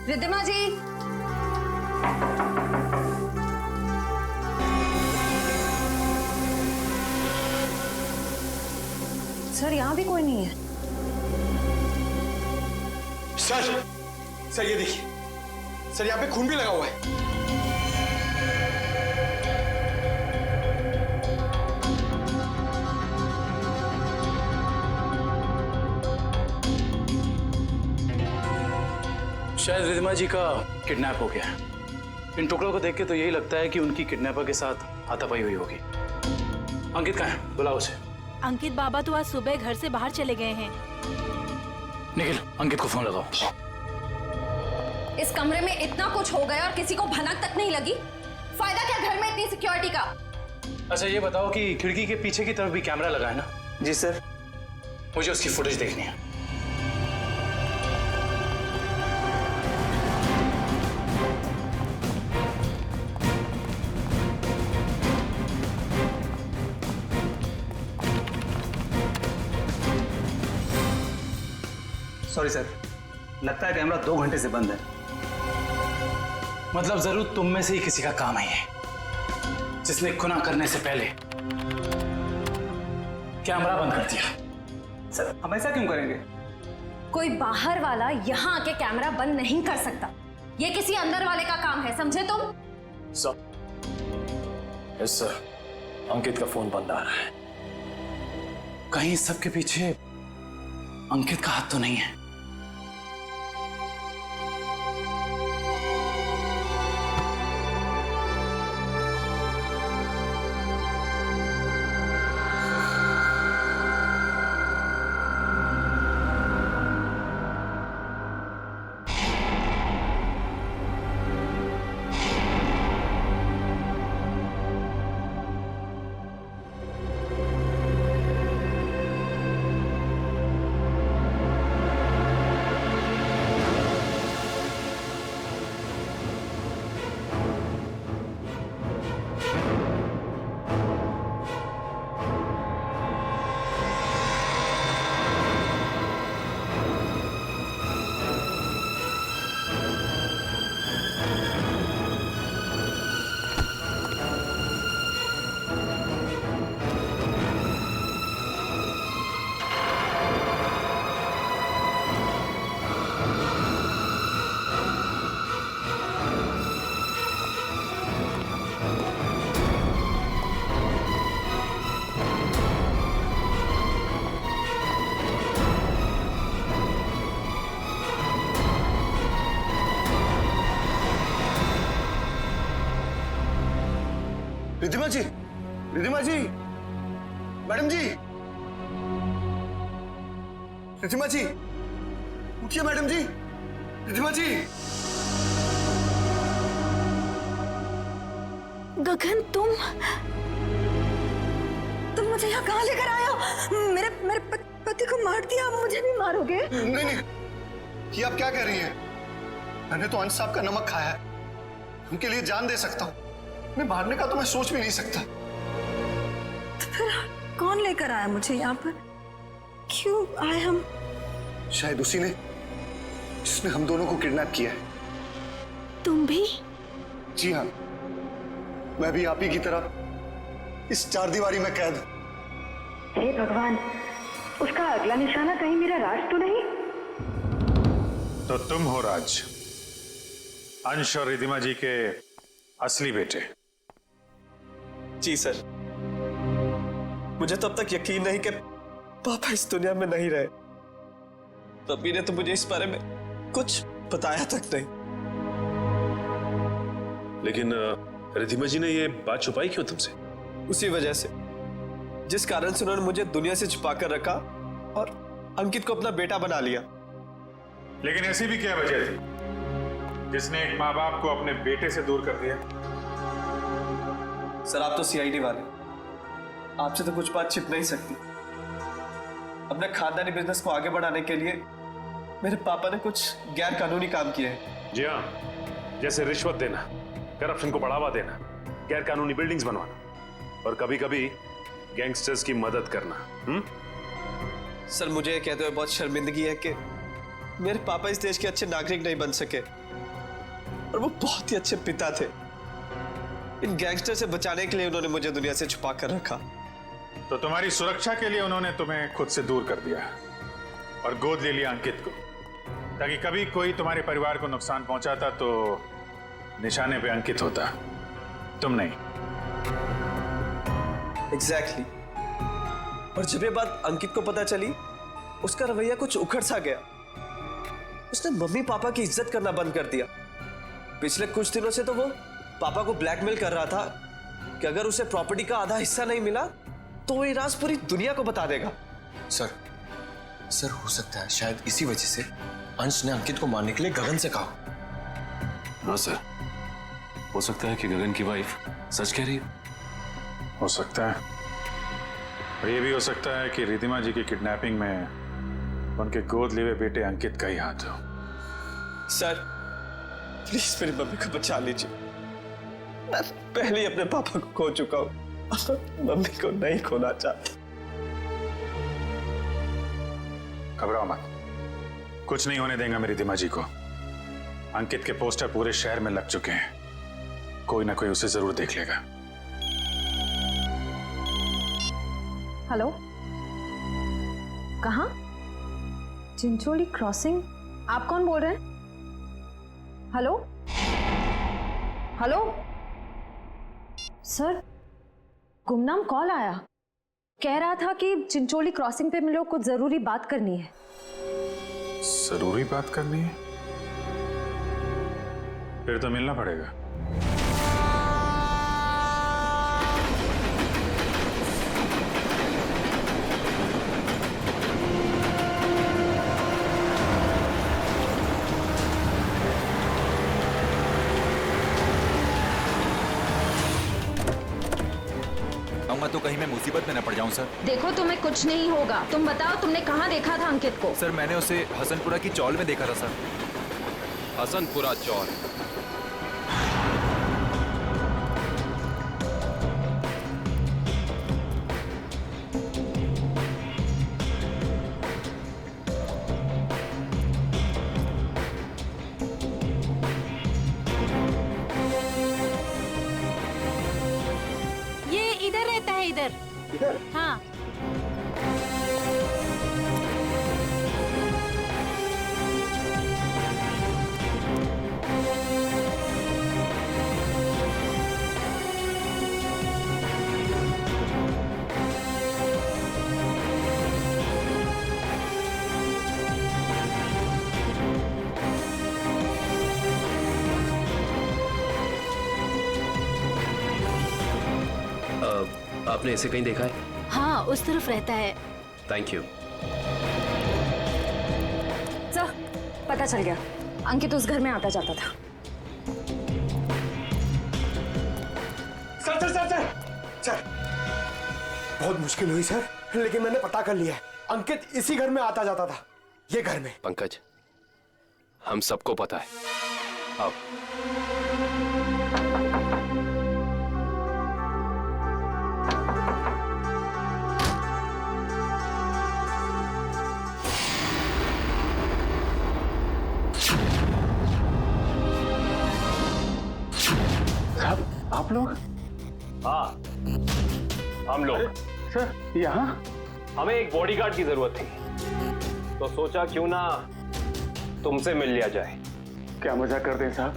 रिद्धिमा जी। Sir यहाँ भी कोई नहीं है। सर ये देखिए सर, यहाँ पे खून भी लगा हुआ है। शायद रिद्धिमा जी का किडनैप हो गया है। इन टुकड़ों को देख के तो यही लगता है कि उनकी किडनैपर के साथ हाथापाई हुई होगी। अंकित कहाँ है? बुलाओ उसे। अंकित बाबा तो आज सुबह घर से बाहर चले गए हैं। निखिल, अंकित को फोन लगाओ। इस कमरे में इतना कुछ हो गया और किसी को भनक तक नहीं लगी। फायदा क्या घर में इतनी सिक्योरिटी का? अच्छा ये बताओ कि खिड़की के पीछे की तरफ भी कैमरा लगा है ना? जी सर। मुझे उसकी फुटेज देखनी है। सॉरी सर, लगता है कैमरा 2 घंटे से बंद है। मतलब जरूर तुम में से ही किसी का काम है ये, जिसने खुना करने से पहले कैमरा बंद कर दिया। सर हम ऐसा क्यों करेंगे? कोई बाहर वाला यहाँ आके कैमरा बंद नहीं कर सकता। ये किसी अंदर वाले का काम है, समझे तुम? सर, यस सर, अंकित का फोन बंद आ रहा है। कहीं इस सब के पीछे अंकित का हाथ तो नहीं है? रिद्धिमा जी, रिद्धिमा जी, मैडम जी, रिद्धिमा जी, उठिए मैडम जी, रिद्धिमा जी। गगन तुम मुझे यहाँ कहाँ लेकर आए हो? मेरे पति को मार दिया, आप मुझे भी मारोगे? नहीं, ये आप क्या कह रही हैं? मैंने तो अंश साहब का नमक खाया है, उनके लिए जान दे सकता हूँ। मैं मारने का तो मैं सोच भी नहीं सकता। तो फिर कौन लेकर आया मुझे यहाँ पर? क्यों आए हम? शायद उसी ने जिसने हम दोनों को किडनैप किया है। तुम भी? जी हाँ, मैं भी आप ही की तरह इस चारदीवारी में कैद हूं। हे भगवान, उसका अगला निशाना कहीं मेरा राज तो नहीं? तो तुम हो राज, अंश और रिद्धिमा जी के असली बेटे। जी सर, मुझे तो अब तक यकीन नहीं कि पापा इस दुनिया में नहीं रहे। रब्बी ने तो मुझे इस बारे में कुछ बताया तक नहीं। लेकिन रिद्धिमा जी ने ये बात छुपाई क्यों तुमसे? उसी वजह से जिस कारण से उन्होंने मुझे दुनिया से छुपा कर रखा और अंकित को अपना बेटा बना लिया। लेकिन ऐसी भी क्या वजह थी जिसने एक माँ बाप को अपने बेटे से दूर कर दिया? सर आप तो सीआईडी वाले, आपसे तो कुछ बात छिप नहीं सकती। अपने खानदानी बिजनेस को आगे बढ़ाने के लिए मेरे पापा ने कुछ गैर कानूनी काम किए हैं। जी हाँ, जैसे रिश्वत देना, करप्शन को बढ़ावा देना, गैर कानूनी बिल्डिंग्स बनवाना और कभी कभी गैंगस्टर्स की मदद करना। सर मुझे कहते हुए बहुत शर्मिंदगी है कि मेरे पापा इस देश के अच्छे नागरिक नहीं बन सके और वो बहुत ही अच्छे पिता थे। इन गैंगस्टर से बचाने के लिए उन्होंने मुझे दुनिया से छुपा कर रखा। तो तुम्हारी सुरक्षा के लिए उन्होंने तुम्हें खुद से दूर कर दिया और गोद ले लिया अंकित को, ताकि कभी कोई तुम्हारे परिवार को नुकसान पहुंचाता तो निशाने पे अंकित होता, तुम नहीं। एग्जैक्टली। और जब ये बात अंकित को पता चली, उसका रवैया कुछ उखड़ सा गया। उसने मम्मी पापा की इज्जत करना बंद कर दिया। पिछले कुछ दिनों से तो वो पापा को ब्लैकमेल कर रहा था कि अगर उसे प्रॉपर्टी का आधा हिस्सा नहीं मिला तो वो ये राज पूरी दुनिया को बता देगा। सर हो सकता है शायद इसी वजह से अंश ने अंकित को मारने के लिए गगन से कहा। हाँ सर, हो सकता है कि गगन की वाइफ सच कह रही है। हो सकता है, और ये भी हो सकता है कि रिधिमा जी की किडनैपिंग में उनके गोद लिए हुए बेटे अंकित का ही हाथ हो। सर प्लीज मेरी मम्मी को बचा लीजिए। मैं पहले ही अपने पापा को खो चुका हूं, मम्मी को नहीं खोना चाहता। घबराओ मत, कुछ नहीं होने देंगे मेरी रिधिमा जी को। अंकित के पोस्टर पूरे शहर में लग चुके हैं, कोई ना कोई उसे जरूर देख लेगा। हेलो, कहाँ? चिंचोली क्रॉसिंग? आप कौन बोल रहे हैं? हेलो हेलो सर, गुमनाम कॉल आया, कह रहा था कि चिंचोली क्रॉसिंग पे मिलो, कुछ जरूरी बात करनी है। जरूरी बात करनी है? फिर तो मिलना पड़ेगा। तो कहीं मैं मुसीबत में न पड़ जाऊं सर। देखो तुम्हें कुछ नहीं होगा। तुम बताओ, तुमने कहाँ देखा था अंकित को? सर मैंने उसे हसनपुरा की चौल में देखा था सर। हसनपुरा चौल? इधर। हाँ। आपने इसे कहीं देखा है? हाँ, उस तरफ रहता है। Thank you. सर, पता चल गया, अंकित उस घर में आता जाता था। Sir sir sir sir sir, बहुत मुश्किल हुई सर, लेकिन मैंने पता कर लिया है, अंकित इसी घर में आता जाता था, ये घर में। पंकज, हम सबको पता है। अब आप लोग? हाँ, हम लोग। सर यहाँ? हमें एक बॉडीगार्ड की जरूरत थी, तो सोचा क्यों ना तुमसे मिल लिया जाए। क्या मजाक करते हैं साहब?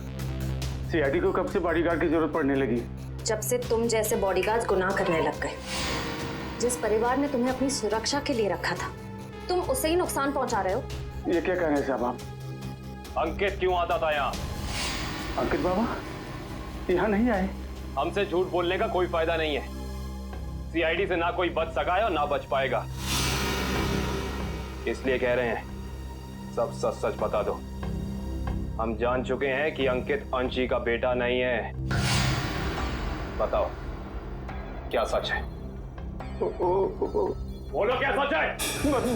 सीआईडी को कब से बॉडीगार्ड की जरूरत पड़ने लगी? जब से तुम जैसे बॉडीगार्ड गुनाह करने लग गए। जिस परिवार ने तुम्हें अपनी सुरक्षा के लिए रखा था, तुम उसे ही नुकसान पहुंचा रहे हो। ये क्या कह रहे हैं साहब आप? अंकित क्यों आता था यहाँ? अंकित बाबा यहाँ नहीं आए। हमसे झूठ बोलने का कोई फायदा नहीं है। सीआईडी से ना कोई बच सका है और ना बच पाएगा, इसलिए कह रहे हैं सब सच सच बता दो। हम जान चुके हैं कि अंकित अंशी का बेटा नहीं है। बताओ क्या सच है? बोलो क्या सच है?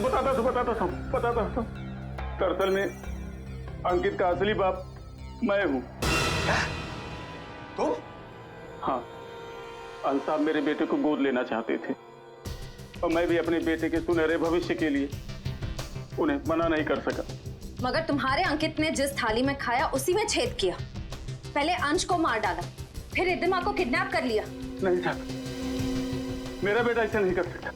बताता हूँ। दरअसल में अंकित का असली बाप मैं हूँ। तुम? हाँ, अंश साहब मेरे बेटे को गोद लेना चाहते थे और मैं भी अपने बेटे के सुनहरे भविष्य के लिए उन्हें मना नहीं कर सका। मगर तुम्हारे अंकित ने जिस थाली में खाया उसी में छेद किया। पहले अंश को मार डाला, फिर रिद्धिमा को किडनैप कर लिया। नहीं साहब, मेरा बेटा ऐसा नहीं कर सकता।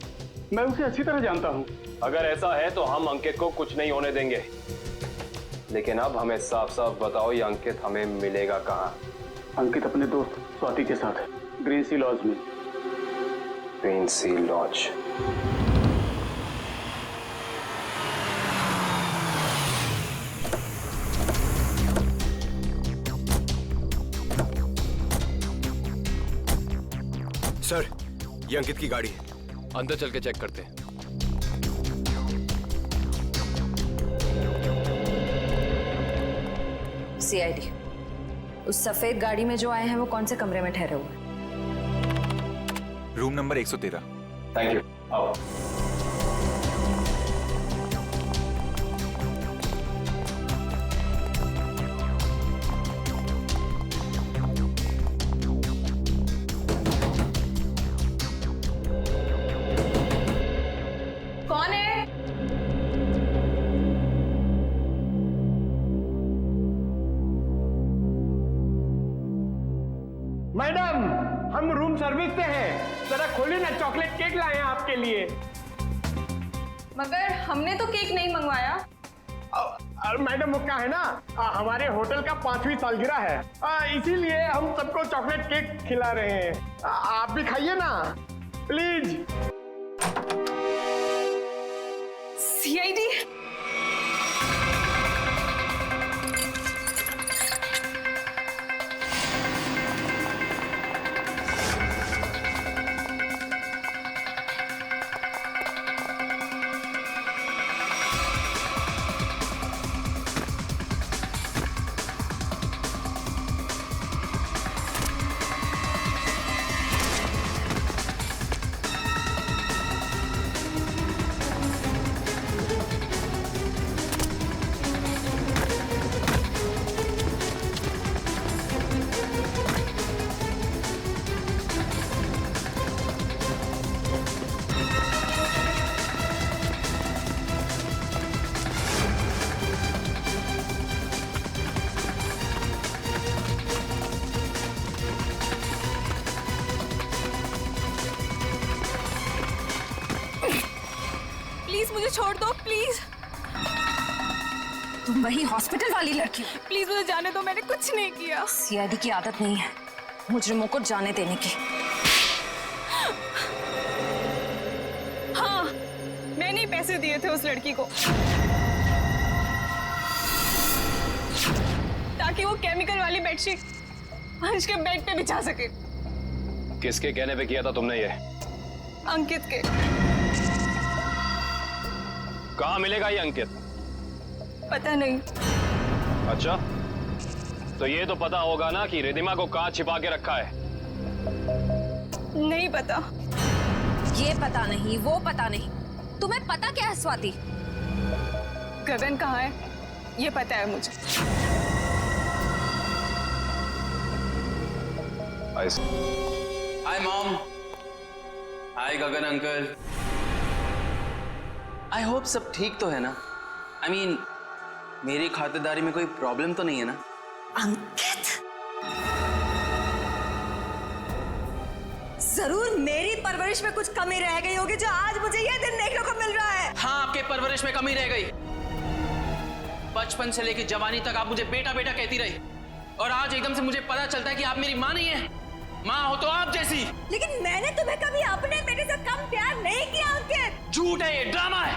मैं उसे अच्छी तरह जानता हूँ। अगर ऐसा है तो हम अंकित को कुछ नहीं होने देंगे, लेकिन अब हमें साफ साफ बताओ ये अंकित हमें मिलेगा कहाँ? अंकित अपने दोस्त स्वाति के साथ है, ग्रीन सी लॉज में। ग्रीन सी लॉज। सर, ये अंकित की गाड़ी है। अंदर चल के चेक करते हैं। सीआईडी, उस सफेद गाड़ी में जो आए हैं वो कौन से कमरे में ठहरे हुए? Room number 113। Thank you. आओ। कौन है? मैडम, हम रूम सर्विस से हैं। जरा खोलिए ना, चॉकलेट केक लाए हैं आपके लिए। मगर हमने तो केक नहीं मंगवाया। मैडम वो क्या है ना, हमारे होटल का 5वीं सालगिरह है, इसीलिए हम सबको चॉकलेट केक खिला रहे हैं। आप भी खाइए ना प्लीज। सीआईडी, प्लीज मुझे छोड़ दो, प्लीज। तुम वही हॉस्पिटल वाली लड़की हो? प्लीज मुझे जाने दो, मैंने कुछ नहीं किया। सीआईडी की आदत नहीं है मुजरिमों को जाने देने की। हाँ, मैंने ही पैसे दिए थे उस लड़की को ताकि वो केमिकल वाली बेडशीट अंश के बेड पे बिछा सके। किसके कहने पे किया था तुमने ये? अंकित के। कहाँ मिलेगा ये अंकित? पता नहीं। अच्छा, तो ये तो पता होगा ना कि रिद्धिमा को कहाँ छिपा के रखा है? नहीं पता। ये पता नहीं, वो पता नहीं, तुम्हें पता क्या है स्वाति? गगन कहाँ है ये पता है मुझे। Hi mom. Hi Gagan uncle. I hope सब ठीक तो है ना? आई मीन मेरी खातिरदारी में कोई प्रॉब्लम तो नहीं है ना? अंकित, जरूर मेरी परवरिश में कुछ कमी रह गई होगी जो आज मुझे ये दिन देखने को मिल रहा है। हाँ, आपके परवरिश में कमी रह गई। बचपन से लेकर जवानी तक आप मुझे बेटा बेटा कहती रही, और आज एकदम से मुझे पता चलता है कि आप मेरी माँ नहीं है। माँ हो तो आप जैसी। लेकिन मैंने तुम्हें कभी अपने बेटे से कम प्यार नहीं किया अंकित। झूठ है, ये ड्रामा है।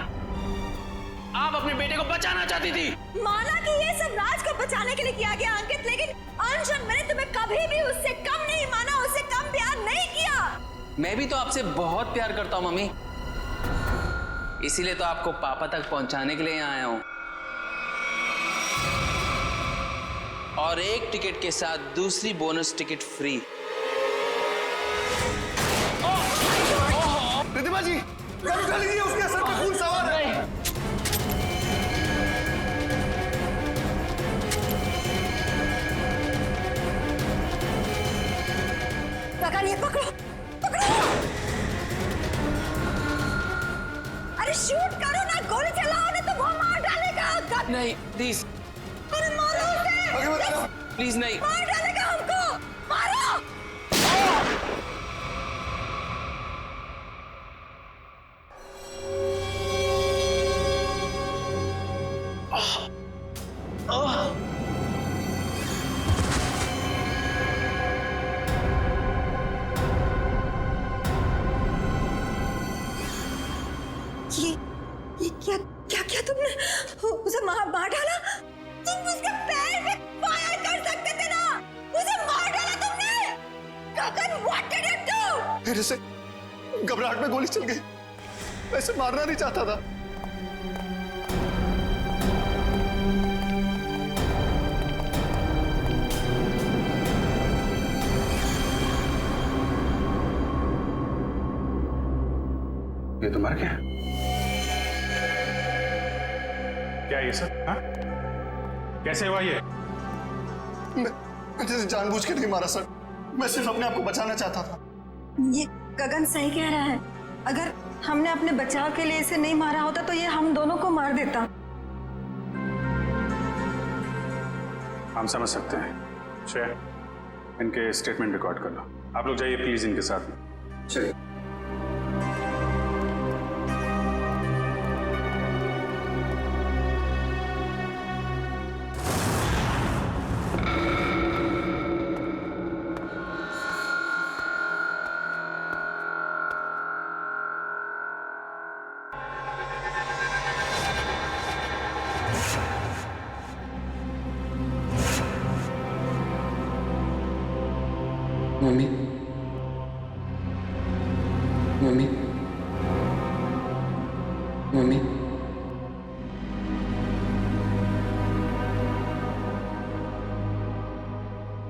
आप अपने बेटे को बचाना चाहती थी। माना कि ये सब राज को बचाने के लिए किया गया अंकित, लेकिन अंश और मैंने तुम्हें कभी भी उससे कम नहीं माना, उससे कम प्यार नहीं किया। मैं भी तो आपसे बहुत प्यार करता हूँ मम्मी, इसीलिए तो आपको पापा तक पहुंचाने के लिए यहाँ आया हूँ। और एक टिकट के साथ दूसरी बोनस टिकट फ्री। रिद्धिमा जी, गाड़ी उठा लीजिए, उसके सर पे खून सवार है। गगन, ये पकड़ो, पकड़ो। अरे शूट करो ना, गोली चलाओ ना, तो वो मार डालेगा। नहीं प्लीज, आगे मत आना। प्लीज नहीं। मार डालेगा हमको, मारो। ये क्या क्या क्या तुमने उसे मार डाला? तुम उसके पैर पे फायर कर सकते थे ना, उसे मार डाला तुमने। गगन, what did you do? मेरे से घबराहट में गोली चल गई, वैसे मारना नहीं चाहता था। ये तो मर गया। क्या ये सब? हाँ? कैसे हुआ ये? मैं जानबूझ के नहीं मारा सर, मैं सिर्फ अपने आप को बचाना चाहता था। ये गगन सही कह रहा है, अगर हमने अपने बचाव के लिए इसे नहीं मारा होता तो ये हम दोनों को मार देता। हम समझ सकते हैं। श्रेया, इनके स्टेटमेंट रिकॉर्ड कर लो। आप लोग जाइए प्लीज इनके साथ में। चलिए। मम्मी, मम्मी, मम्मी,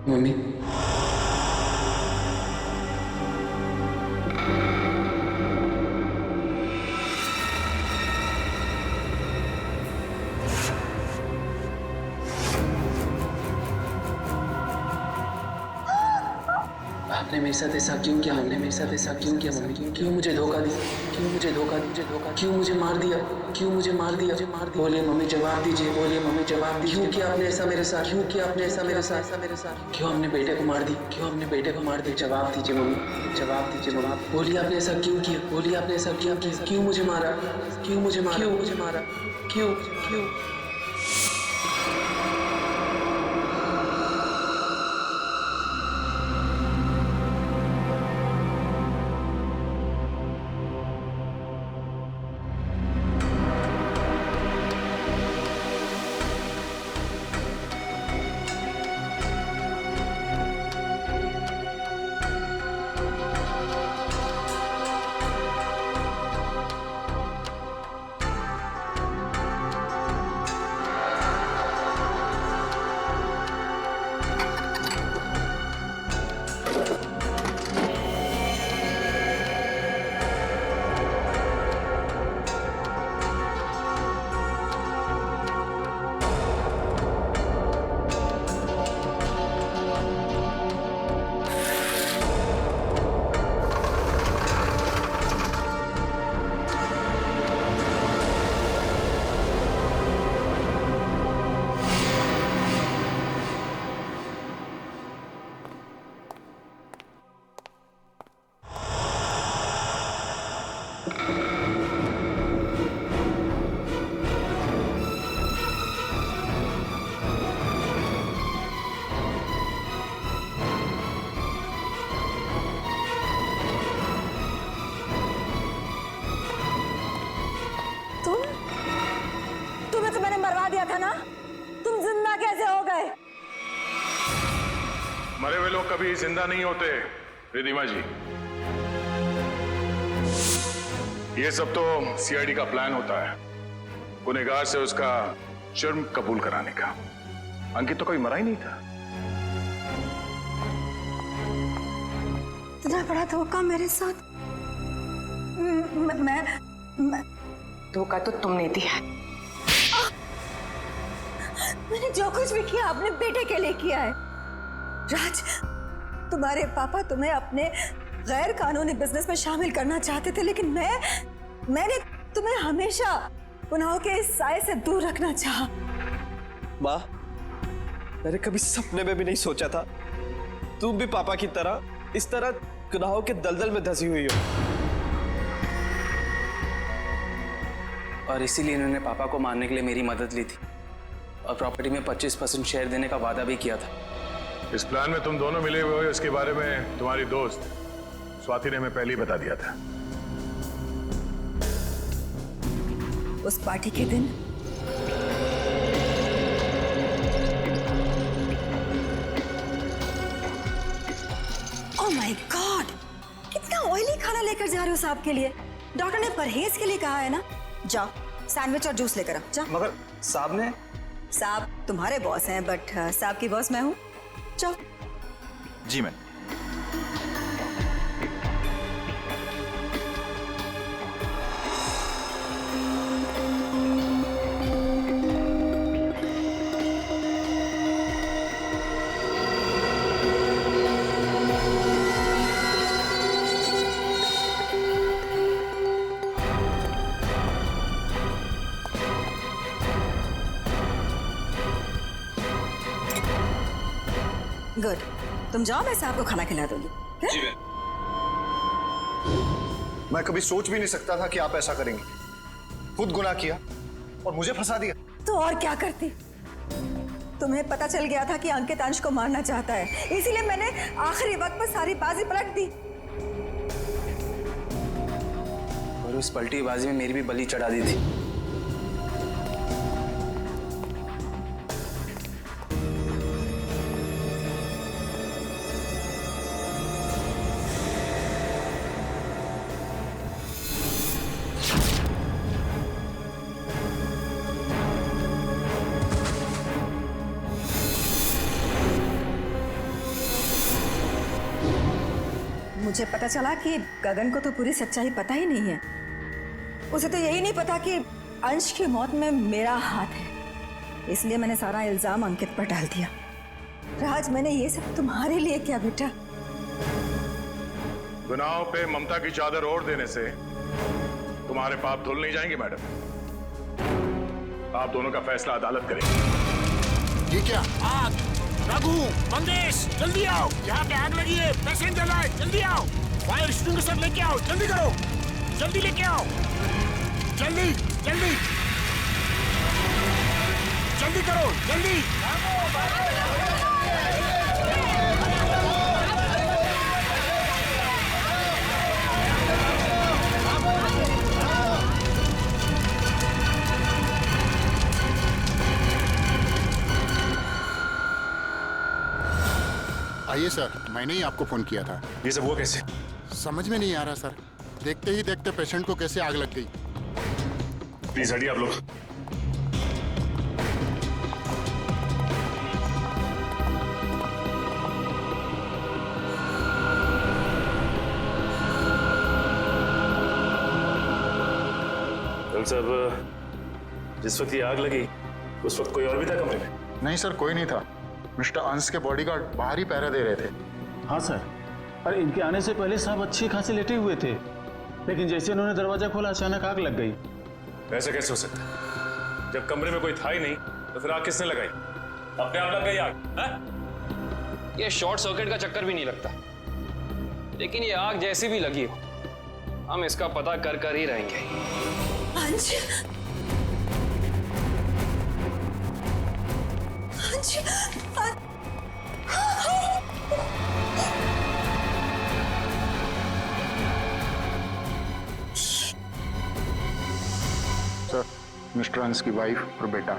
मम्मी, आपने मेरे साथ ऐसा क्यों किया? हमने मेरे साथ ऐसा क्यों किया मम्मी? क्यों मुझे धोखा दिया? क्यों मुझे धोखा दिया? क्यों मुझे मार दिया? क्यों मुझे मार दिया? बोलिए मम्मी, जवाब दीजिए। बोलिए मम्मी, जवाब दीजिए। क्यों किया आपने ऐसा मेरे साथ? क्यों किया आपने ऐसा मेरे साथ? क्यों हमने बेटे को मार दी? क्यों हमने बेटे को मार दी? जवाब दीजिए मम्मी, जवाब दीजिए मम्मी। बोलिए आपने ऐसा क्यों किया? बोलिए आपने ऐसा क्यों किया? क्यों मुझे मारा? क्यों मुझे मारा? क्यों मुझे मारा? क्यों क्यों? तुम्हें तो मैंने मरवा दिया था ना, तुम जिंदा कैसे हो गए? मरे हुए लोग कभी जिंदा नहीं होते रिधिमा जी। ये सब तो सीआईडी का प्लान होता है, गुनहगार से उसका जुर्म कबूल कराने का। अंकित तो कभी मरा ही नहीं था। इतना बड़ा धोखा मेरे साथ। मैं धोखा तो तुमने दिया। मैंने जो कुछ भी किया अपने बेटे के लिए किया है। राज, तुम्हारे पापा तुम्हें अपने गैर कानूनी बिजनेस में शामिल करना चाहते थे, लेकिन मैंने तुम्हें हमेशा गुनाहों के इस साए से दूर रखना चाहा। माँ, मैंने कभी सपने में भी नहीं सोचा था तुम भी पापा की तरह इस तरह गुनाहों के दलदल में धंसी हुई हो। और इसीलिए इन्होंने पापा को मारने के लिए मेरी मदद ली थी और प्रॉपर्टी में 25% शेयर देने का वादा भी किया था। इस प्लान में तुम दोनों मिले हुए हो, इसके बारे में तुम्हारी दोस्त स्वाति ने हमें पहले ही बता दिया था। उस पार्टी के दिन ओह माय गॉड, कितना ऑयली खाना लेकर जा रहे हो साहब के लिए? डॉक्टर ने परहेज के लिए कहा है ना। जाओ सैंडविच और जूस लेकर आओ, जाओ। मगर साहब ने? साहब तुम्हारे बॉस हैं, बट साहब की बॉस मैं हूँ। जाओ। जी मैम। गुड, तुम जाओ, मैं साहब को खाना खिला दूंगी। जी मैं कभी सोच भी नहीं सकता था कि आप ऐसा करेंगे। खुद गुनाह किया और मुझे फंसा दिया। तो और क्या करती? तुम्हें पता चल गया था कि अंकित अंश को मारना चाहता है, इसीलिए मैंने आखिरी वक्त पर सारी बाजी पलट दी। और उस पलटी बाजी में मेरी भी बलि चढ़ा दी थी। मुझे पता चला कि गगन को तो पूरी सच्चाई पता ही नहीं है। उसे तो यही नहीं पता कि अंश की मौत में मेरा हाथ है, इसलिए मैंने सारा इल्जाम अंकित पर डाल दिया। राज, मैंने ये सब तुम्हारे लिए किया बेटा। गुनाहों पे ममता की चादर ओढ़ देने से तुम्हारे पाप धुल नहीं जाएंगे मैडम। आप दोनों का फैसला अदालत करेगी। ये क्या? आग! रघु, मंगेश, जल्दी आओ, यहाँ पे आग लगी है, पेशेंट जला है, जल्दी आओ, फायर एक्सटिंग्विशर लेके आओ, जल्दी करो, जल्दी लेके आओ, जल्दी जल्दी जल्दी करो, जल्दी। आइए सर, मैंने ही आपको फोन किया था। ये सब हुआ कैसे? समझ में नहीं आ रहा सर। देखते ही देखते पेशेंट को कैसे आग लग गई। प्लीज हटिए आप लोग। साहब, जिस वक्त ये आग लगी उस वक्त कोई और भी था कमरे में? नहीं सर, कोई नहीं था। मिस्टर अंश के बॉडीगार्ड बाहर ही पहरा दे रहे थे। हाँ सर, अरे इनके आने से पहले साहब अच्छी खासी लेटे हुए थे, लेकिन जैसे इन्होंने दरवाजा खोला अचानक आग लग गई। ऐसा कैसे हो सकता है? जब कमरे में कोई था ही नहीं तो फिर आग किसने लगाई? अपने आप लग गई आग है? ये शॉर्ट सर्किट का चक्कर भी नहीं लगता, लेकिन ये आग जैसी भी लगी हो हम इसका पता कर ही रहेंगे। अंश, अंश, सर, मिस्टर अंश की वाइफ और बेटा।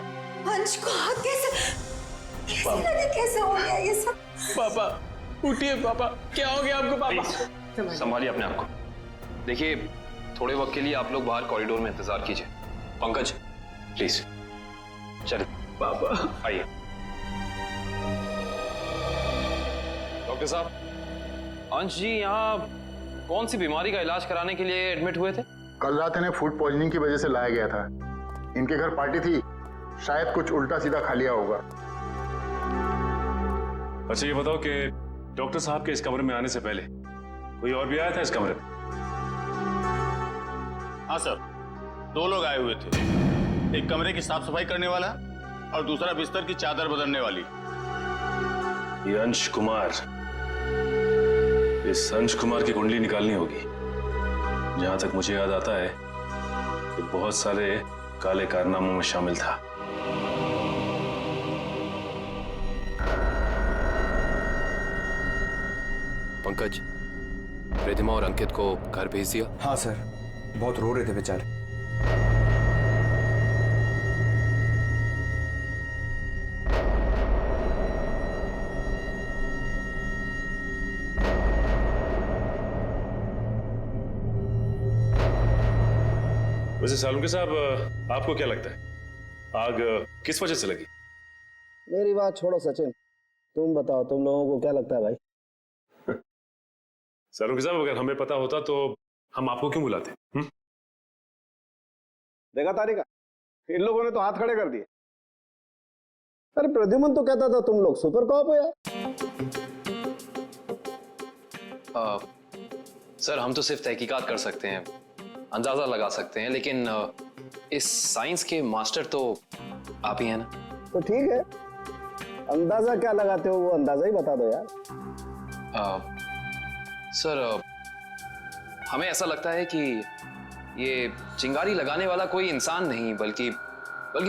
अंश को आग कैसे हो गया ये सब? पापा उठिए, पापा क्या हो गया आपको? पापा संभालिए अपने आप को। देखिए, थोड़े वक्त के लिए आप लोग बाहर कॉरिडोर में इंतजार कीजिए। पंकज प्लीज चलिए। पापा आइए। डॉक्टर साहब, अंश जी यहाँ कौन सी बीमारी का इलाज कराने के लिए एडमिट हुए थे? कल रात इन्हें फूड पॉइजनिंग की वजह से लाया गया था। इनके घर पार्टी थी, शायद कुछ उल्टा सीधा खा लिया होगा। अच्छा ये बताओ कि डॉक्टर साहब के इस कमरे में आने से पहले कोई और भी आया था इस कमरे में? हाँ सर, 2 लोग आए हुए थे। एक कमरे की साफ सफाई करने वाला और दूसरा बिस्तर की चादर बदलने वाली। ये अंश कुमार, इस अंश कुमार की कुंडली निकालनी होगी। जहां तक मुझे याद आता है कि बहुत सारे काले कारनामों में शामिल था। पंकज, रिधिमा और अंकित को घर भेज दिया? हाँ सर, बहुत रो रहे थे बेचारे। वैसे सालुंके साहब, आपको क्या लगता है आग किस वजह से लगी? मेरी बात छोड़ो सचिन, तुम बताओ, तुम लोगों को क्या लगता है भाई? सालुंके साहब, अगर हमें पता होता तो हम आपको क्यों बुलाते? देखा तारिका, इन लोगों ने तो हाथ खड़े कर दिए। अरे प्रद्युमन तो कहता था तुम लोग सुपर कॉप हो यार। सर, हम तो सिर्फ तहकीकात कर सकते हैं, अंदाजा लगा सकते हैं, लेकिन इस साइंस के मास्टर तो आप ही हैं ना। तो ठीक है, अंदाजा क्या लगाते हो वो अंदाजा ही बता दो यार। सर, हमें ऐसा लगता है कि ये चिंगारी लगाने वाला कोई इंसान नहीं, बल्कि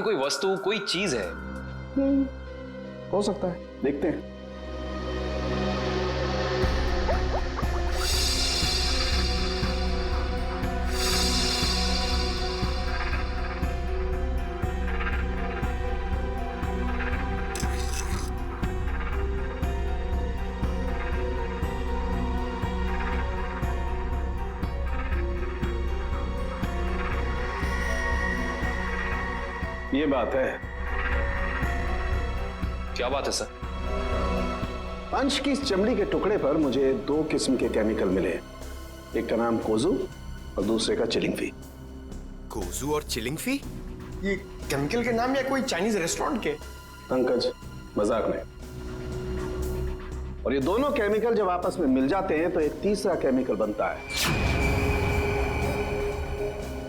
कोई वस्तु, कोई चीज है। हो सकता है, देखते हैं। ये बात है। क्या बात है सर? अंश की इस चमड़ी के टुकड़े पर मुझे 2 किस्म के केमिकल मिले। एक का नाम कोजू और दूसरे का चिलिंगफी। कोजू और चिलिंगफी? ये केमिकल के नाम या कोई चाइनीज रेस्टोरेंट के? पंकज, मजाक में। और ये दोनों केमिकल जब आपस में मिल जाते हैं तो एक तीसरा केमिकल बनता है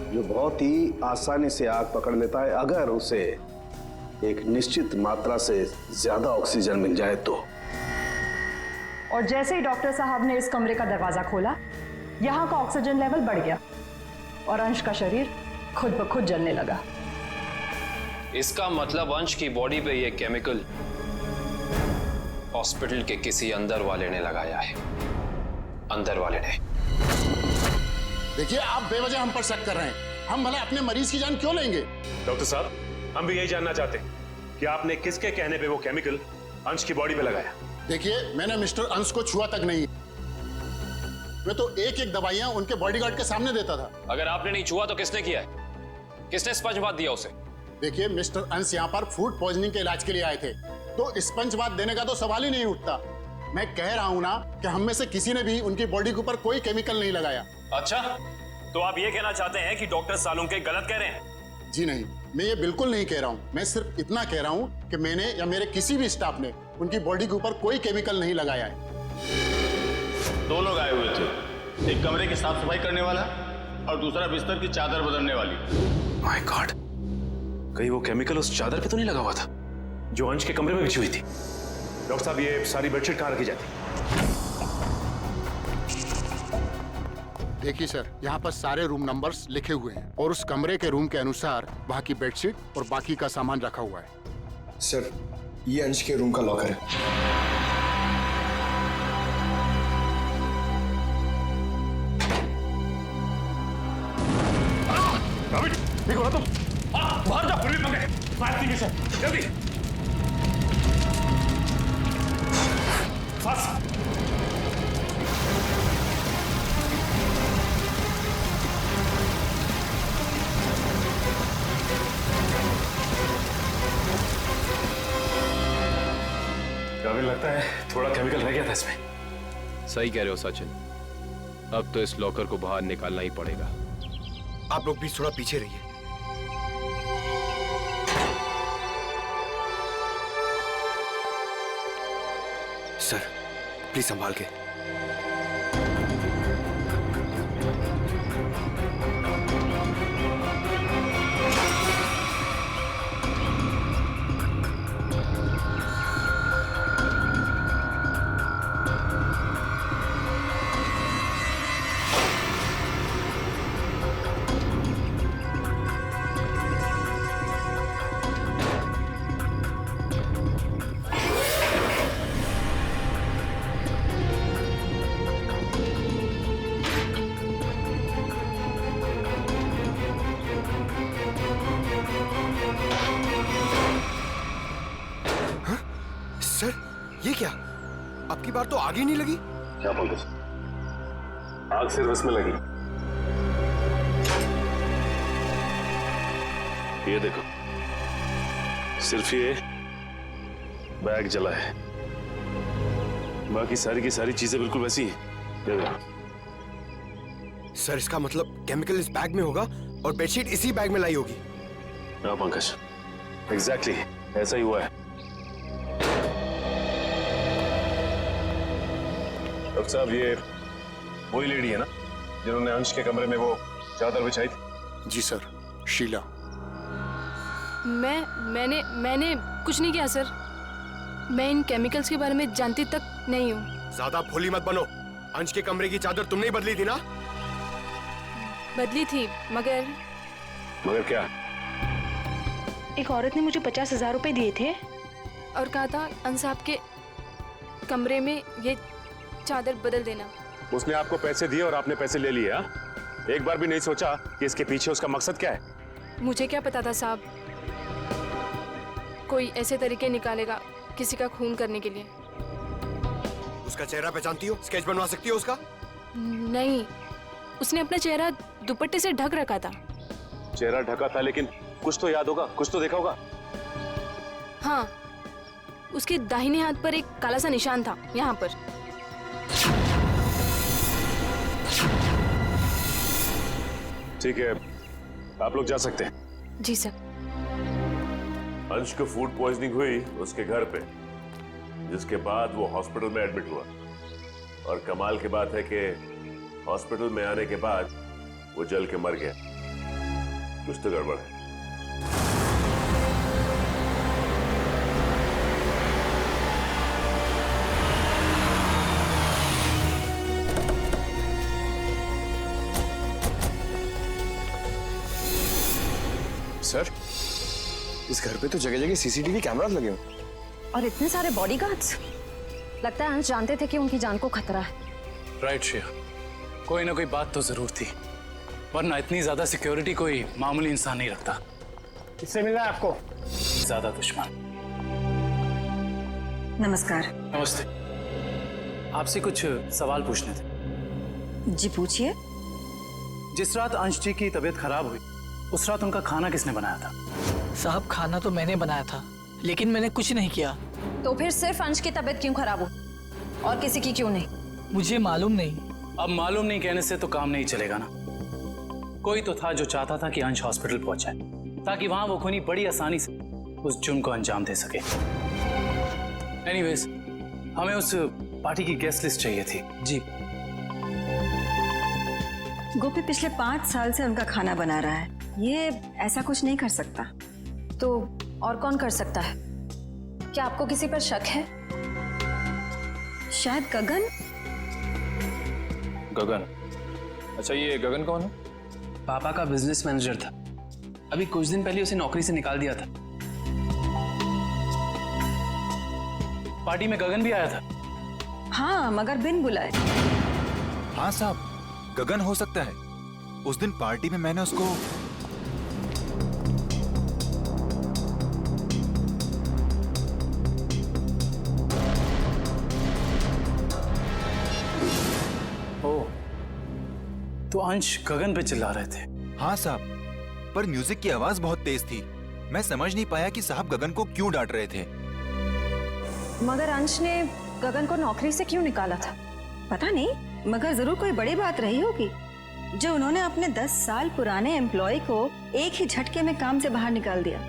जो बहुत ही आसानी से आग पकड़ लेता है अगर उसे एक निश्चित मात्रा से ज्यादा ऑक्सीजन मिल जाए तो। और जैसे ही डॉक्टर साहब ने इस कमरे का दरवाजा खोला, यहाँ का ऑक्सीजन लेवल बढ़ गया और अंश का शरीर खुद ब खुद जलने लगा। इसका मतलब अंश की बॉडी पे ये केमिकल हॉस्पिटल के किसी अंदर वाले ने लगाया है। अंदर वाले ने। देखिए, आप बेवजह हम पर शक कर रहे हैं। हम भला अपने मरीज की जान क्यों लेंगे? डॉक्टर साहब, हम भी यही जानना चाहते हैं कि आपने किसके कहने पे वो केमिकल अंश की बॉडी पे लगाया? देखिए, मैंने मिस्टर अंश को छुआ तक नहीं। मैं तो एक एक दवाइयां उनके बॉडीगार्ड के सामने देता था। अगर आपने नहीं छुआ तो किसने किया है? किसने स्पंज बाथ दिया उसे? देखिए, मिस्टर अंश यहाँ पर फूड पॉइजनिंग के इलाज के लिए आए थे, तो स्पंज बाथ देने का तो सवाल ही नहीं उठता। मैं कह रहा हूँ ना कि हम में से किसी ने भी उनकी बॉडी के ऊपर कोई केमिकल नहीं लगाया। अच्छा, तो आप ये कहना चाहते हैं कि डॉक्टर सालुंके गलत कह रहे हैं? जी नहीं, मैं ये बिल्कुल नहीं कह रहा हूँ। मैं सिर्फ इतना कह रहा हूँ कि मैंने या मेरे किसी भी स्टाफ ने उनकी बॉडी के ऊपर कोई केमिकल नहीं लगाया है। 2 लोग आए हुए थे, एक कमरे की साफ सफाई करने वाला और दूसरा बिस्तर की चादर बदलने वाली। माय गॉड, कहीं वो केमिकल उस चादर पे तो नहीं लगा हुआ था जो अंश के कमरे में बिछी हुई थी? डॉक्टर साहब, ये सारी बेडशीट कहाँ रखी जाती? देखिए सर, यहाँ पर सारे रूम नंबर्स लिखे हुए हैं और उस कमरे के रूम के अनुसार वहाँ की बेडशीट और बाकी का सामान रखा हुआ है। सर, ये अंश के रूम का लॉकर है। ठीक हो तुम? बाहर जाओ, पुलिस पकड़े। फायर एक्सटिंग्विशर, जल्दी। फास्ट। हमें लगता है थोड़ा केमिकल रह गया था इसमें। सही कह रहे हो सचिन, अब तो इस लॉकर को बाहर निकालना ही पड़ेगा। आप लोग भी थोड़ा पीछे रहिए। सर, प्लीज संभाल के। सर ये क्या, आपकी बार तो आग ही नहीं लगी? क्या पंकज, आग सिर्फ इसमें लगी। ये देखो, सिर्फ ये बैग जला है, बाकी सारी की सारी चीजें बिल्कुल वैसी हैं। ये देखो। सर इसका मतलब केमिकल इस बैग में होगा और बेडशीट इसी बैग में लाई होगी। हाँ पंकज, एग्जैक्टली ऐसा ही हुआ है। डॉक्टर साहब, ये वही लेडी है ना जिन्होंने अंश के कमरे में वो चादर बिछाई थी? जी सर, शीला। मैंने कुछ नहीं किया सर। मैं इन केमिकल्स के बारे में जानती तक नहीं हूँ। ज्यादा भोली मत बनो। अंश के कमरे की चादर तुमने ही बदली थी ना? बदली थी, मगर क्या? एक औरत ने मुझे 50,000 रुपए दिए थे और कहा था अंश साहब के कमरे में ये चादर बदल देना। उसने आपको पैसे दिए और आपने पैसे ले लिए? हाँ? एक बार भी नहीं सोचा कि इसके पीछे उसका मकसद क्या है? मुझे क्या पता था साहब, कोई ऐसे तरीके निकालेगा किसी का खून करने के लिए। उसका चेहरा पहचानती हो? स्केच बनवा सकती हो उसका? नहीं, उसने अपना चेहरा दुपट्टे से ढक रखा था। चेहरा ढका था, लेकिन कुछ तो याद होगा, कुछ तो देखा होगा। हाँ, उसके दाहिने हाथ पर एक काला सा निशान था, यहाँ पर। ठीक है, आप लोग जा सकते हैं। जी सर। अंश को फूड पॉइजनिंग हुई उसके घर पे, जिसके बाद वो हॉस्पिटल में एडमिट हुआ। और कमाल की बात है कि हॉस्पिटल में आने के बाद वो जल के मर गया। कुछ तो गड़बड़ है। सर, इस घर पे तो जगह जगह सीसीटीवी कैमरास लगे हैं और इतने सारे बॉडीगार्ड्स। लगता है अंश जानते थे कि उनकी जान को खतरा है। राइट श्रेया, कोई ना कोई बात तो जरूर थी, वरना इतनी ज्यादा सिक्योरिटी कोई मामूली इंसान नहीं रखता। किससे मिलना है आपको? ज्यादा दुश्मन। नमस्कार। नमस्ते। आपसे कुछ सवाल पूछने थे। जी पूछिए। जिस रात अंश जी की तबीयत खराब हुई, उस रात उनका खाना किसने बनाया था? साहब, खाना तो मैंने बनाया था, लेकिन मैंने कुछ नहीं किया। तो फिर सिर्फ अंश की तबीयत क्यों खराब हुई और किसी की क्यों नहीं? मुझे मालूम नहीं। अब मालूम नहीं कहने से तो काम नहीं चलेगा ना। कोई तो था जो चाहता था कि अंश हॉस्पिटल पहुंचे, ताकि वहां वो खूनी बड़ी आसानी से उस जुर्म को अंजाम दे सके। एनीवेज, हमें उस पार्टी की गेस्ट लिस्ट चाहिए थी। जी। गोपी पिछले 5 साल से उनका खाना बना रहा है, ये ऐसा कुछ नहीं कर सकता। तो और कौन कर सकता है? क्या आपको किसी पर शक है? शायद गगन। गगन? अच्छा, ये गगन कौन है? पापा का बिजनेस मैनेजर था। अभी कुछ दिन पहले उसे नौकरी से निकाल दिया था। पार्टी में गगन भी आया था? हाँ, मगर बिन बुलाए। हाँ साहब, गगन हो सकता है। उस दिन पार्टी में मैंने उसको तो अंश गगन पे चिल्ला रहे थे? हाँ साहब, पर म्यूजिक की आवाज बहुत तेज थी। मैं समझ नहीं पाया कि साहब गगन को क्यों डांट रहे थे। मगर अंश ने गगन को नौकरी से क्यों निकाला था? पता नहीं, मगर जरूर कोई बड़ी बात रही होगी जो उन्होंने अपने 10 साल पुराने एम्प्लॉय को एक ही झटके में काम से बाहर निकाल दिया।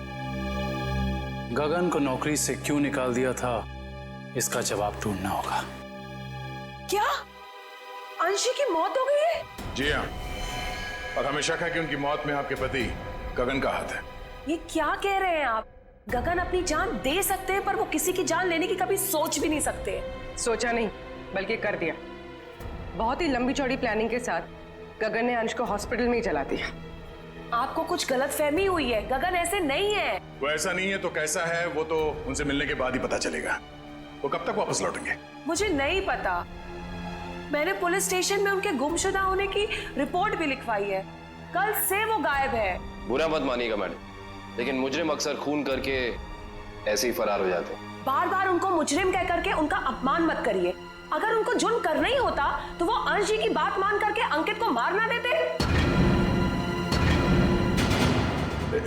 गगन को नौकरी से क्यों निकाल दिया था, इसका जवाब ढूंढना होगा। क्या अंशी की मौत हो गई है? जी हाँ, और हमें शक है कि उनकी मौत में आपके पति गगन का हाथ है। ये क्या कह रहे हैं आप? गगन अपनी जान दे सकते हैं, पर वो किसी की जान लेने की कभी सोच भी नहीं सकते। सोचा नहीं, बल्कि कर दिया। बहुत ही लंबी चौड़ी प्लानिंग के साथ गगन ने अंश को हॉस्पिटल में ही जला दिया। आपको कुछ गलतफहमी हुई है, गगन ऐसे नहीं है। वो ऐसा नहीं है तो कैसा है, वो तो उनसे मिलने के बाद ही पता चलेगा। वो कब तक वापस लौटेंगे? मुझे नहीं पता। मैंने पुलिस स्टेशन में उनके गुमशुदा होने की रिपोर्ट भी लिखवाई है। कल से वो गायब है। बुरा मत मानिएगा मैडम, लेकिन मुजरिम अक्सर खून करके ऐसे ही फरार हो जाते हैं। बार बार उनको मुजरिम कह करके उनका अपमान मत करिए। अगर उनको जुर्म करना ही होता तो वो अंश जी की बात मान करके अंकित को मार ना देते।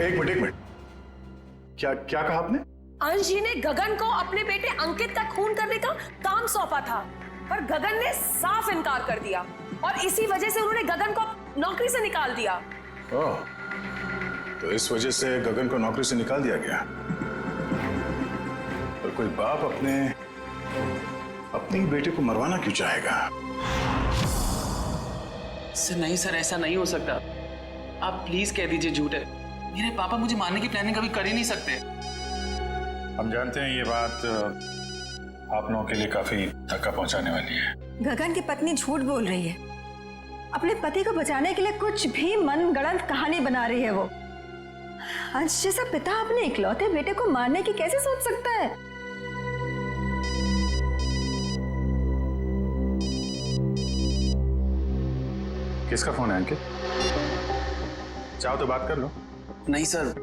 एक मिनट, क्या क्या कहा आपने? अंश जी ने गगन को अपने बेटे अंकित का खून करने का काम सौंपा था, पर गगन ने साफ इनकार कर दिया और इसी वजह से उन्होंने गगन को नौकरी से निकाल दिया। ओह, तो इस वजह से गगन को नौकरी से निकाल दिया गया। और कोई बाप अपने ही बेटे को मरवाना क्यों चाहेगा? सर नहीं सर, ऐसा नहीं हो सकता। आप प्लीज कह दीजिए झूठ है। मेरे पापा मुझे मारने की प्लानिंग कभी कर ही नहीं सकते। हम जानते हैं ये बात आप लोगों के लिए काफी धक्का पहुंचाने वाली है। गगन की पत्नी झूठ बोल रही है। अपने पति को बचाने के लिए कुछ भी मनगढ़ंत कहानी बना रही है वो। अंश जैसा पिता अपने इकलौते बेटे को मारने की कैसे सोच सकता है? किसका फोन है अंकित? चाहो तो बात कर लो। नहीं सर,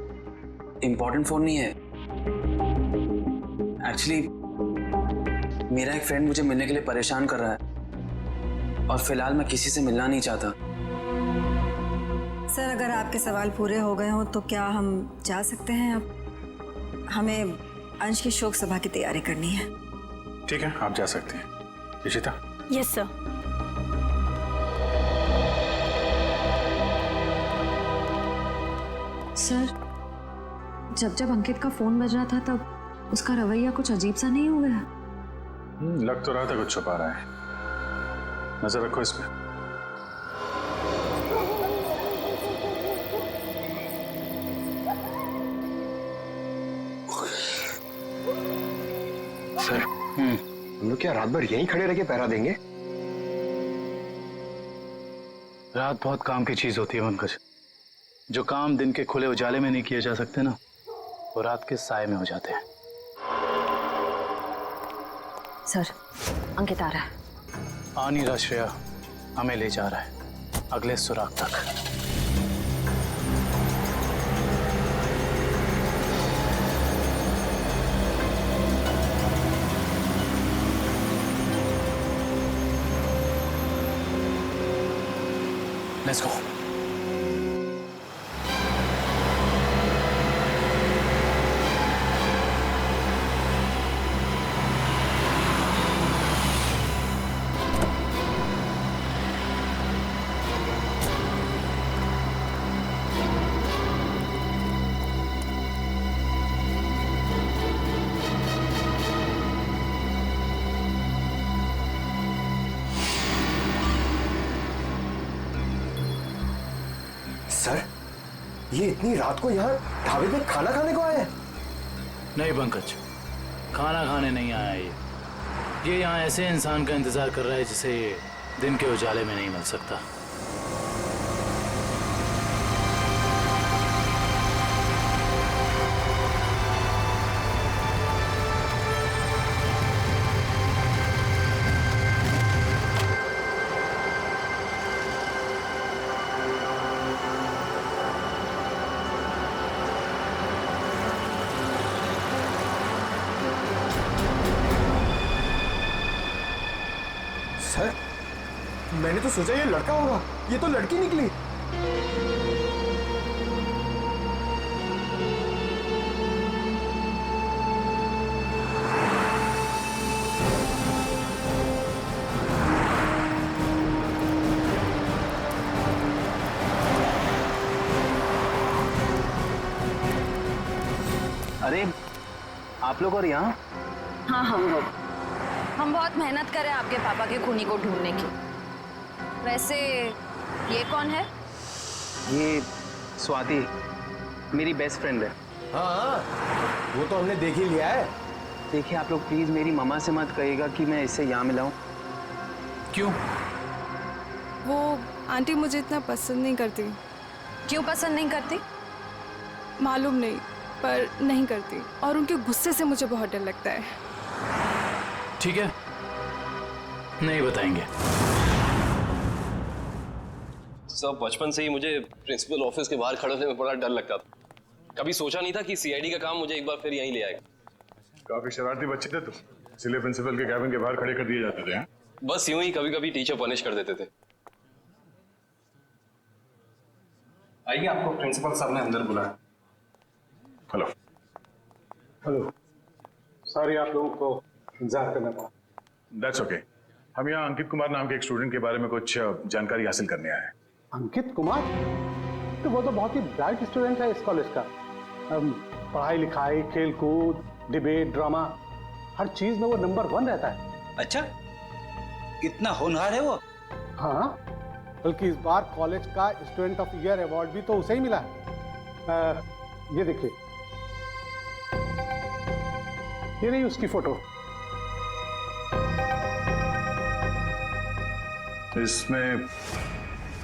इंपॉर्टेंट फोन नहीं है। एक्चुअली मेरा एक फ्रेंड मुझे मिलने के लिए परेशान कर रहा है और फिलहाल मैं किसी से मिलना नहीं चाहता। सर, अगर आपके सवाल पूरे हो गए हो तो क्या हम जा सकते हैं? अब हमें अंश की शोक सभा की तैयारी करनी है। ठीक है, आप जा सकते हैं। इशिता? Yes sir. सर, जब अंकित का फोन बज रहा था तब उसका रवैया कुछ अजीब सा नहीं हो गया? लग तो रहा था कुछ छुपा रहा है। नजर रखो इस पे। सर, हम लोग क्या रात भर यहीं खड़े रह के पहरा देंगे? रात बहुत काम की चीज होती है पंकज। जो काम दिन के खुले उजाले में नहीं किए जा सकते ना, वो रात के साए में हो जाते हैं। सर, अंकित आ रहा है। आ नहीं रहा श्रेया, हमें ले जा रहा है अगले सुराग तक। Let's go. सर, ये इतनी रात को यहाँ ढाबे पे खाना खाने को आए हैं? नहीं पंकज, खाना खाने नहीं आया ये यहाँ ऐसे इंसान का इंतजार कर रहा है जिसे दिन के उजाले में नहीं मिल सकता। सर, मैंने तो सोचा ये लड़का होगा, ये तो लड़की निकली। अरे आप लोग और यहाँ? हाँ, हम बहुत मेहनत करें आपके पापा के खूनी को ढूंढने की। वैसे ये कौन है? ये स्वाति, मेरी बेस्ट फ्रेंड है। हाँ, वो तो हमने देख ही लिया है। देखिए आप लोग प्लीज मेरी मम्मा से मत कहिएगा कि मैं इससे यहाँ मिला हूँ। क्यों? वो आंटी मुझे इतना पसंद नहीं करती। क्यों पसंद नहीं करती? मालूम नहीं, पर नहीं करती। और उनके गुस्से से मुझे बहुत डर लगता है। ठीक है, नहीं बताएंगे। सब बचपन से ही मुझे प्रिंसिपल ऑफिस के बाहर खड़े होने में बड़ा डर लगता था। कभी सोचा नहीं था कि सीआईडी का काम मुझे एक बार फिर यहीं ले आएगा। काफी शरारती बच्चे थे तुम, इसलिए प्रिंसिपल के कैबिन के बाहर खड़े कर दिए जाते थे। हैं? बस यूं ही कभी कभी टीचर पनिश कर देते थे। आइए, आपको प्रिंसिपल साहब ने अंदर बुलाया। हेलो। हेलो। सॉरी आप लोगों को इंतजार करना पड़ा। That's okay. हम यहाँ अंकित कुमार नाम के एक स्टूडेंट के बारे में कुछ जानकारी हासिल करने आए हैं। अंकित कुमार? तो वो तो बहुत ही ब्राइट स्टूडेंट है इस कॉलेज का। पढ़ाई लिखाई, खेल कूद, डिबेट, ड्रामा, हर चीज में वो नंबर 1 रहता है। अच्छा, इतना होनहार है वो? हाँ, बल्कि इस बार कॉलेज का स्टूडेंट ऑफ ईयर अवार्ड भी तो उसे ही मिला है। ये देखिए, ये नहीं उसकी फोटो। इसमें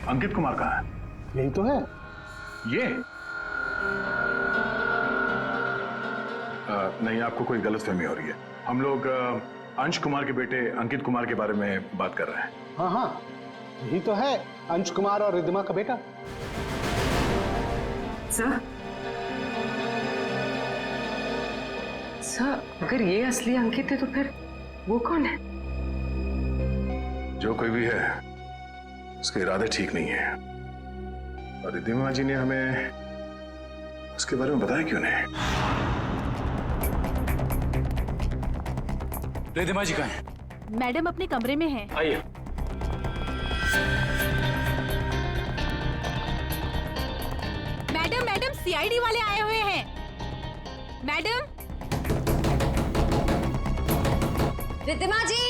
अंकित कुमार कहाँ है? यही तो है। ये नहीं, आपको कोई गलतफहमी हो रही है। हम लोग अंश कुमार के बेटे अंकित कुमार के बारे में बात कर रहे हैं। हाँ हाँ, यही तो है, अंश कुमार और रिद्धिमा का बेटा। सर, अगर ये असली अंकित है तो फिर वो कौन है? जो कोई भी है, उसके इरादे ठीक नहीं है। और रिद्धिमा जी ने हमें उसके बारे में बताया क्यों नहीं? रिद्धिमा जी कहाँ हैं? मैडम अपने कमरे में हैं। आइए। मैडम सीआईडी वाले आए हुए हैं। मैडम। रिद्धिमा जी।